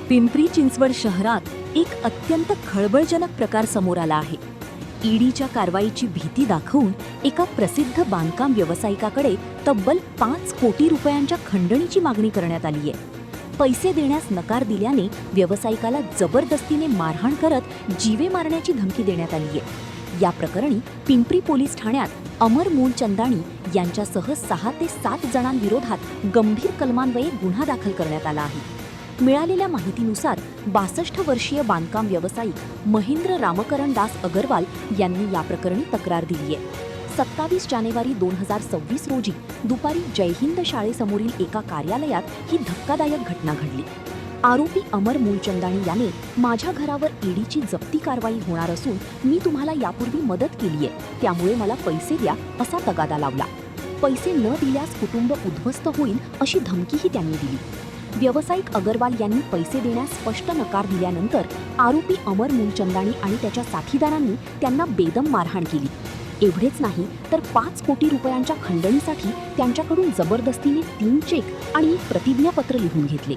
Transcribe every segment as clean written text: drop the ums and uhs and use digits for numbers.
पिंपरी चिंचवड शहरात एक अत्यंत खळबळजनक प्रकार समोर आला आहे. ईडीच्या कारवाईची भीती दाखवून एका प्रसिद्ध बांधकाम व्यावसायिकाकडे तब्बल 5 कोटी रुपयांच्या खंडणीची मागणी करण्यात आली आहे. पैसे देण्यास नकार दिल्याने व्यावसायिकाला जबरदस्तीने मारहाण करत जीवे मारण्याची धमकी देण्यात आली आहे. या प्रकरणी पिंपरी पोलीस ठाण्यात अमर मूलचंदानी यांच्यासह 6 ते 7 जणांविरोधात गंभीर कलमान्वये गुन्हा दाखल करण्यात आला आहे. मिळालेल्या माहितीनुसार 62 वर्षीय बांधकाम व्यावसायिक महेंद्र रामकरण दास अगरवाल यांनी या प्रकरणी तक्रार दिली आहे. 27 जानेवारी 2026 रोजी दुपारी जयहिंद शाळेसमोरील एका कार्यालयात ही धक्कादायक घटना घडली. आरोपी अमर मूलचंदानी याने माझ्या घरावर ईडीची जप्ती कारवाई होणार असून मी तुम्हाला यापूर्वी मदत केली आहे, त्यामुळे मला पैसे द्या असा तगादा लावला. पैसे न दिल्यास कुटुंब उद्ध्वस्त होईल अशी धमकीही त्यांनी दिली. व्यावसायिक अगरवाल यांनी पैसे देण्यास स्पष्ट नकार दिल्यानंतर आरोपी अमर मूलचंदानी आणि त्याच्या साथीदारांनी त्यांना बेदम मारहाण केली. एवढेच नाही तर 5 कोटी रुपयांच्या खंडणीसाठी त्यांच्याकडून जबरदस्तीने 3 चेक आणि एक प्रतिज्ञापत्र लिहून घेतले.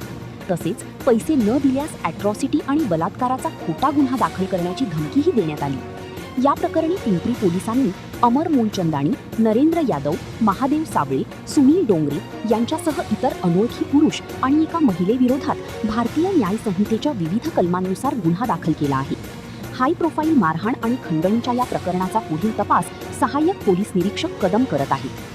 तसेच पैसे न दिल्यास अॅट्रॉसिटी आणि बलात्काराचा खोटा गुन्हा दाखल करण्याची धमकीही देण्यात आली. या प्रकरणी पिंपरी पोलिसांनी अमर मूलचंदानी, नरेंद्र यादव, महादेव साबळे, सुनील डोंगरे यांच्यासह इतर अनोळखी पुरुष आणि एका महिलेविरोधात भारतीय न्याय संहितेच्या विविध कलमांनुसार गुन्हा दाखल केला आहे. हाय प्रोफाईल मारहाण आणि खंडणीच्या या प्रकरणाचा पुढील तपास सहाय्यक पोलीस निरीक्षक कदम करत आहेत.